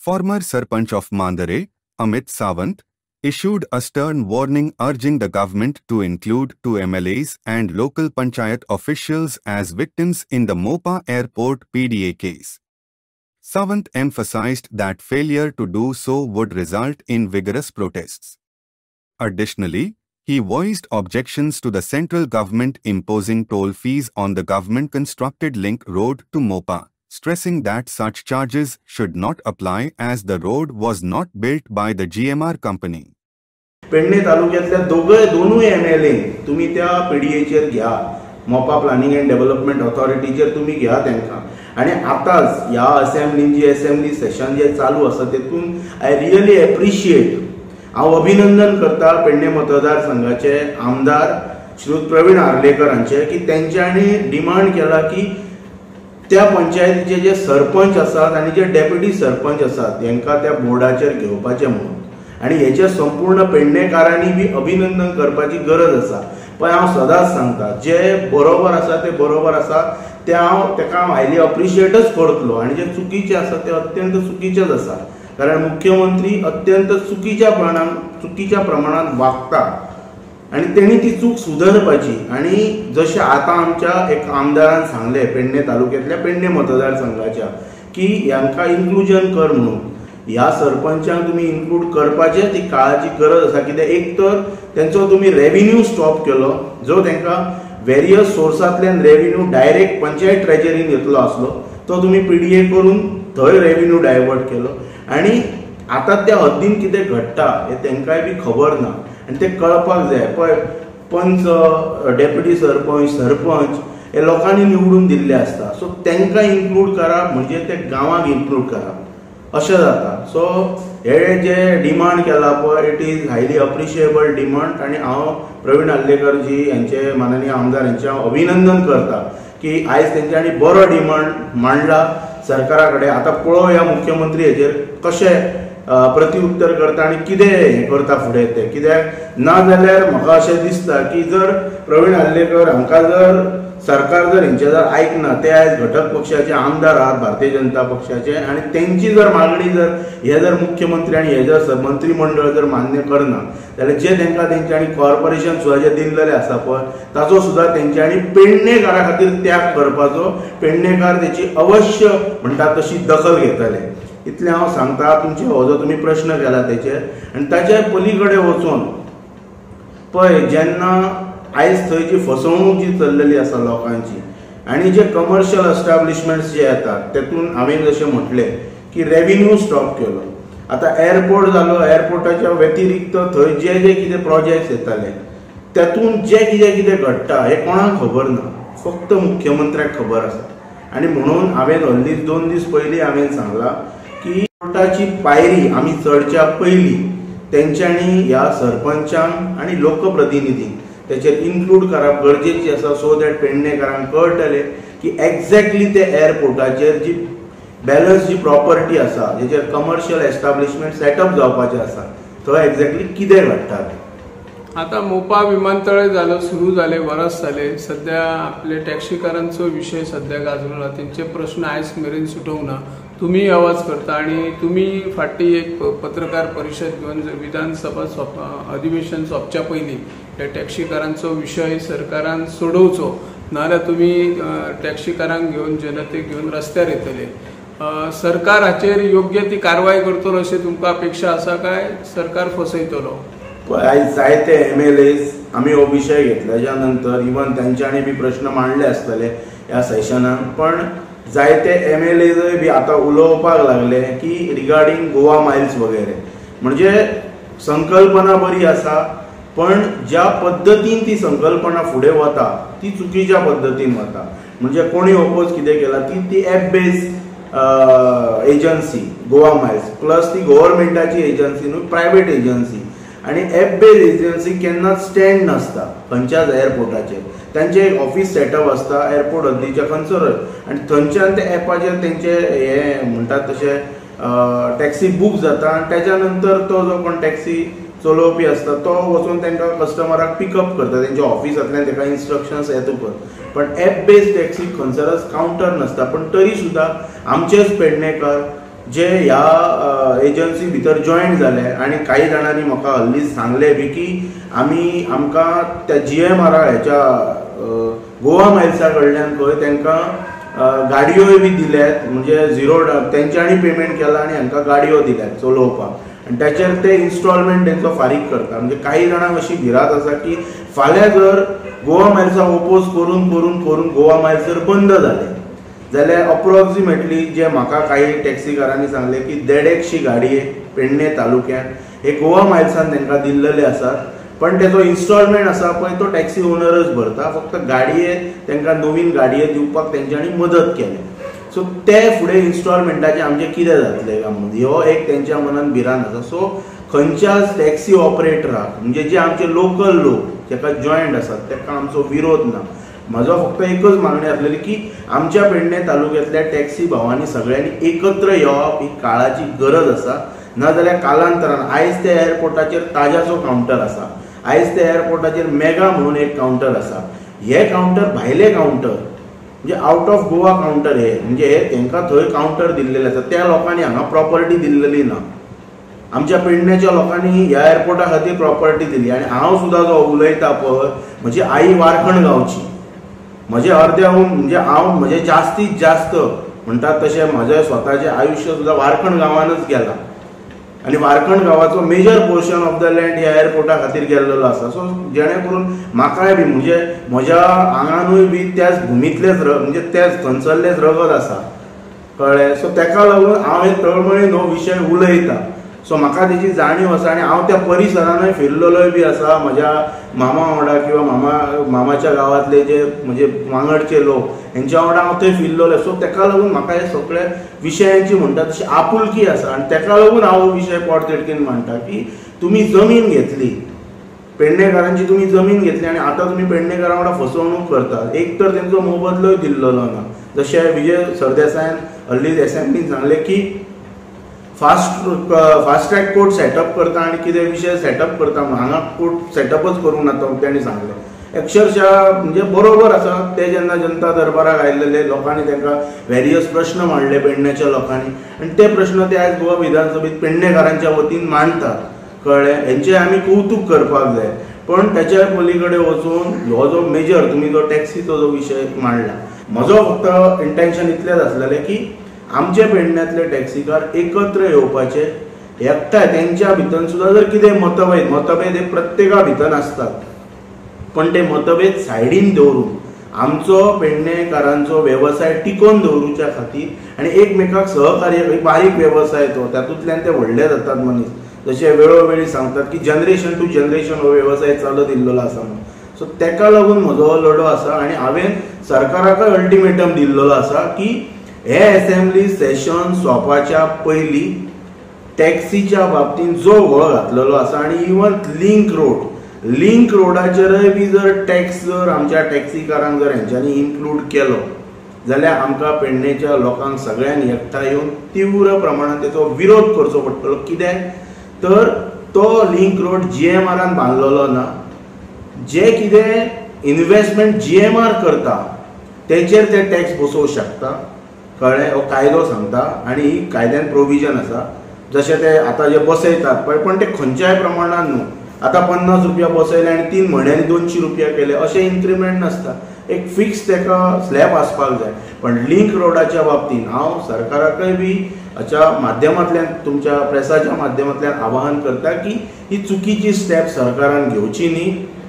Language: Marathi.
Former Sarpanch of Mandare, Amit Sawant, issued a stern warning urging the government to include 2 MLAs and local panchayat officials as victims in the Mopa Airport PDA case. Sawant emphasized that failure to do so would result in vigorous protests. Additionally, he voiced objections to the central government imposing toll fees on the government-constructed link road to Mopa, stressing that such charges should not apply as the road was not built by the GMR company. Pedne तालुक्यातल्या दोनूय MLA तुम्ही त्या PDAचेर घ्या, मोपा प्लॅनिंग अँड डेव्हलपमेंट ऑथॉरिटीचेर तुम्ही घ्या त्यांना. आणि आताच ह्या असेंब्ली सेशन जे चालू आसा तेतून आय रियली एप्रिशिएट, हांव अभिनंदन करता पेडणे मतदारसंघाचे आमदार श्री प्रवीण आर्लेकर हांचे की तेंच्यांनी डिमांड केला की त्या पंचायतीचे जे सरपंच आसात आणि जे डेप्युटी सरपंच आसात तांकां त्या बोर्डाचेर घेवपाचे म्हणून. आणि हेचे संपूर्ण पेडणेकारांनी बी अभिनंदन करपाची गरज आसा. पण हांव सदांच सांगता जे बरोबर आसा ते बरोबर आसा ते हांव तेका हायली अप्रिशिएटच करतलो, आणि जे चुकीचे आसा ते अत्यंत चुकीचेच आसा. कारण मुख्यमंत्री अत्यंत चुकीच्या प्रमाणात वागता आणि त्यांनी ती चूक सुधारपाची. आणि जसे आता आमच्या एक आमदारान सांगले पेडणे तालुक्यातल्या पेडणे मतदारसंघाच्या की ह्यांका इन्क्लुजन कर म्हणून, ह्या सरपंचांक तुम्ही इन्क्लूड करपाचे ती काळाची गरज आसा. कित्याक एक तर त्यांचो तुम्ही रेव्हेन्यू स्टॉप केलो, जो तांकां वेरियस सोर्सांतल्यान रेव्हेन्यू डायरेक्ट पंचायत ट्रेजरीन येतलो आसलो, तो तुम्ही PDA करून थंय रेव्हेन्यू डायवर्ट केलो. आणि आता त्या हद्दीन कितें घडटा हे तांकांय बी खबर ना आणि ते कळपाक जाय. पळय पंच, डेप्युटी सरपंच हे लोकांनी निवडून दिल्ले असता, सो तांकां इन्क्लूड करप म्हणजे ते गांवांक इन्क्लूड करप अशें जाता. सो हे जे डिमांड केला पळय it is highly appreciable demand. आणि हांव प्रवीण आर्लेकर जी यांचे माननीय आमदार यांचे हांव अभिनंदन करता की आयज तेंच्यांनी बरो डिमांड मांडला सरकारा कडेन. आता पळोवया मुख्यमंत्री हेजेर कशें प्रत्युत्तर करता आणि कितें हें करता फुडें ते. कित्याक ना जाल्यार म्हाका अशें दिसता की जर प्रवीण आर्लेकर हांकां जर सरकार जर हेंचे जर आयकना, ते आयज घटक पक्षाचे आमदार आहात भारतीय जनता पक्षाचे, आणि तेंची जर मागणी जर मुख्यमंत्री आणि हे जर मंत्रिमंडळ जर मान्य करना जाल्यार जे तांकां तेंच्यांनी कॉर्पोरेशन सुद्दां जे दिल्लेले आसा पळय ताचो सुद्दां तेंच्यांनी पेडणेकारा खातीर त्याग करपाचो. पेडणेकार तेची अवश्य म्हणटा तशी दखल घेतले. इतलें हांव सांगता. तुमचे हो जो तुमी प्रश्न केला तेचेर, आनी ताचे पलीकडे वचून पळय जेन्ना आयज थंयची फसवणूक जी चल्लेली आसा लोकांची, आणि जे कमर्शियल एस्टॅब्लिशमेंट्स जे येतात तेतून हांवें जशें म्हटलें की रेव्हेन्यू स्टॉप केलो. आता एअरपोर्ट जालो, एअरपोर्टाच्या व्यतिरिक्त थंय जे कितें प्रोजेक्ट्स येताले तेतून जे कितें घडटा हे कोणाक खबर ना, फक्त मुख्यमंत्र्याक खबर आसा. आणि म्हणून हांवें हल्लीच 2 दीस पयलीं हांवें सांगला की कोर्टाची पायरी आमी चडच्या पयलीं तेंच्यांनी ह्या सरपंचांक आणि लोकप्रतिनिधींक तेचेर इन्क्लूड करप गरजेची आसा. सो दॅट पेडणेकारांक कळटलें की एक्झॅक्टली ते एअरपोर्टाचेर जी बॅलन्स जी प्रॉपर्टी आसा जेचेर कमर्शियल एस्टॅब्लिशमेंट सेटअप जावपाचें आसा थंय एक्झॅक्टली कितें घडटा. आता मोपा विमानतळ झालं, सुरू झाले, बरंच झाले. सध्या आपले टॅक्सीकारांचो विषय सध्या गाजलेला, त्यांचे प्रश्न आयज मेरेन सुटोवंक ना. तुम्ही आवाज करता आणि तुम्ही फाटी एक पत्रकार परिषद घेऊन विधानसभा अधिवेशन सोंपच्या पयलीं त्या टॅक्सीकारांचो विषय सरकारान सोडोवचो, नाल्यार तुम्ही टॅक्सीकारांक घेऊन जनतेक घेऊन रस्त्यार येतले. सरकार हाचेर योग्य ती कारवाई करतलो अशी तुमकां अपेक्षा आसा काय सरकार फसयतलो? आयज जायते MLAs आमी हो विशय घेतल्याच्या नंतर इवन तेंच्यांनी बी प्रश्न मांडले आसतले ह्या सेशनान, पण जायते MLAs बी आता उलोवपाक लागले की रिगार्डिंग गोवा माइल्स वगैरे. म्हणजे संकल्पना बरी आसा, पण ज्या पद्धतीन ती संकल्पना फुडें वता ती चुकीच्या पद्धतीन वता. म्हणजे कोणी ओपोज कितें केला ती app based agency Goa miles plus ती गव्हर्मेंटाची एजन्सी न्हू, प्रायवेट एजन्सी. आणि ॲप बेस्ड एजन्सी केन्नाच स्टँड नासता खंयच्याच एअरपोर्टाचेर. तांचे एक ऑफिस सेटअप आसता एअरपोर्ट हद्दीच्या खंयसर, आणि थंयच्यान त्या ॲपाचेर तेंचे हे म्हणटात तशे टॅक्सी बूक जाता, आणि त्याच्या नंतर तो जो कोण टॅक्सी चलोवपी आसता तो वचून तांकां कस्टमराक पिकअप करता तेंच्या ऑफिसांतल्यान, ताका इन्स्ट्रक्शन्स येतकच. पण ॲप बेस्ड टॅक्सी खंयसरच कावंटर नासता. पण तरी सुद्दां आमचेच पेडणेकार जे ह्या एजन्सी भितर जॉईन जाले आणि काही जाणांनी म्हाका हल्लीच सांगले बी की आमकां त्या GMR ह्याच्या गोवा मायल्सा कडल्यान खंय तांकां गाडयोय बी दिल्यात, म्हणजे तेंच्यांनी पेमेंट केला आणि हांकां गाडयो दिल्यात चलोवपाक आणि त्याचेर ते इन्स्टॉलमेंट तेंचो फारीक करता. म्हणजे काही जाणांक अशी भिरांत आसा की फाल्यां जर गोवा मायल्सा ओपोज करून करून करून गोवा मायल्स जर बंद जाले जाल्यार अप्रॉक्सिमेटली जे म्हाका काही टॅक्सीकारांनी सांगले की 150 गाडये पेडणे तालुक्यात हे गोवा मायल्सान तांकां दिल्लेले आसात, पण तेजो इन्स्टॉलमेंट आसा पळय तो टॅक्सी ओनरच भरता, फक्त गाडये तांकां नवीन गाडये दिवपाक तेंच्यांनी मदत केली. सो ते फुडें इन्स्टॉलमेंटाचें आमचें कितें जातलें काय म्हणून ह्यो एक तेंच्या मनान भिरांत आसा. सो खंयच्याच टॅक्सी ऑपरेटराक म्हणजे जे आमचे लोकल लोक जेका जॉयंट आसात ताका आमचो विरोध ना. म्हजो फक्त एकच मागणी आसलेली की आमच्या पेडणे तालुक्यांतल्या टॅक्सी भावांनी सगळ्यांनी एकत्र येवप ही काळाची गरज आसा. नाजाल्यार कालांतरान आयज त्या एअरपोर्टाचेर ताज्याचो कावंटर आसा, आयज त्या एअरपोर्टाचेर मेगा म्हणून एक कावंटर आसा. हे कावंटर भायले कावंटर म्हणजे आउट ऑफ गोवा कावंटर हे म्हणजे तांकां थंय कावंटर दिल्लेले आसा. त्या लोकांनी हांगा प्रॉपर्टी दिल्लेली ना. आमच्या पेडण्याच्या लोकांनी ह्या एअरपोर्टा खातीर प्रॉपर्टी दिली आणि हांव सुद्दां जो उलयता पळय म्हजी आई वारखंड गांवची, म्हजे अर्द्याहून म्हणजे हांव म्हजे जास्तीत जास्त म्हणटात तशें म्हजें स्वताचें आयुश्य सुद्दां वारखंड गांवानच गेलां आणि वारखंड गांवाचो major portion of the land ह्या एअरपोर्टा खातीर गेल्लो आसा. सो जेणे करून म्हाकाय बी म्हणजे म्हज्या आंगानूय बी त्याच भुमींतलेच म्हणजे त्याच थंयसरलेच रगत आसा कळ्ळें. सो ताका लागून हांव एक तळमळीन हो विशय उलयतां. सो म्हाका तेची जाणीव आसा आणि हांव त्या परिसरानूय फिरलेलोय बी आसा. म्हज्या मामा वांगडा किंवा मामाच्या गांवांतले जे म्हणजे वांगडचे लोक हेंच्या वांगडा हांव थंय फिरलेलो. सो ताका लागून म्हाका हे सगळे विशयांची म्हणटा तशी आपुलकी आसा आणि ताका लागून हांव हो विशय पोटतिडकीन मांडटा की तुमी जमीन घेतली, पेडणेकारांची तुमी जमीन घेतली आणि आतां तुमी पेडणेकारां वांगडा फसवणूक करतात. एक तर तेंचो मोबदलोय दिल्लो ना. जशें विजय सरदेसायान हल्लीच एसेंब्लीन सांगलें की फास्ट ट्रॅक कोर्ट सेटअप करता आणि कितें विशय सेटअप करता हांगा कोर्ट सेटअपच करूंक नाका तेणी सांगलें. अक्षरशः म्हणजे बरोबर आसा. ते जेन्ना जनता दरबाराक आयिल्ले लोकांनी तांकां व्हेरियस प्रश्न मांडले पेडण्याच्या लोकांनी आणि ते प्रश्न ते आयज गोवा विधानसभेत पेडणेकारांच्या वतीन मांडतात कळ्ळें. हेंचें आमी कौतुक करपाक जाय. पण त्याच्या पलीकडे वचून हो जो मेजर तुमी जो टॅक्सीचो जो विशय मांडला म्हजो फक्त इंटेन्शन इतलेंच आसलेलें की आमचे पेडण्यातले टॅक्सीकार एकत्र येवपाचे, एकठांय तेंच्या भितर सुद्दां जर कितें मतभेद हे प्रत्येका भितर आसतात, पण ते मतभेद सायडीन दवरून आमचो पेडणेकारांचो वेवसाय टिकोवन दवरुच्या खातीर आणि एकमेकाक सहकार्य बारीक वेवसाय तो तातूंतल्यान ते व्हडले जातात मनीस. जशे वेळोवेळी सांगतात की जनरेशन टू जनरेशन हो वेवसाय चालत येयल्लो आसा म्हणून. सो ताका लागून म्हजो हो लढो आसा आणि हांवें सरकाराकय अल्टिमेटम दिल्लो आसा की हे असेंब्ली सेशन सोंपपाच्या पयलीं टॅक्सीच्या बाबतींत जो वळ घातलेलो आसा आणि इवन लिंक रोडाचेरय बी जर टॅक्स जर आमच्या टॅक्सीकारांक जर हेंच्यांनी इन्क्लूड केलो जाल्यार आमकां पेडणेच्या लोकांक सगळ्यांनी एकठांय येवन तीव्र प्रमाणात तेचो विरोध करचो पडटलो. कित्याक तर तो लिंक रोड GMRन बांदलेलो ना. जे कितें इन्व्हेस्टमेंट GMR करता तेचेर ते टॅक्स बसोवंक शकता कळ्ळें. हो कायदो सांगता आणि ही कायद्यान प्रोविजन आसा. जशें ते आतां जे बसयतात पळय पण ते खंयच्याय प्रमाणान न्हू. आतां 50 रुपया बसयले आणि 3 म्हयन्यांनी 200 रुपया केले अशें इन्क्रिमेंट नासता. एक फिक्स ताका स्लॅब आसपाक जाय. पण लिंक रोडाच्या बाबतींत हांव सरकाराकय बी हाच्या माध्यमांतल्यान तुमच्या प्रेसाच्या माध्यमांतल्यान आवाहन करता की ही चुकीची स्टेप सरकारान घेवची न्ही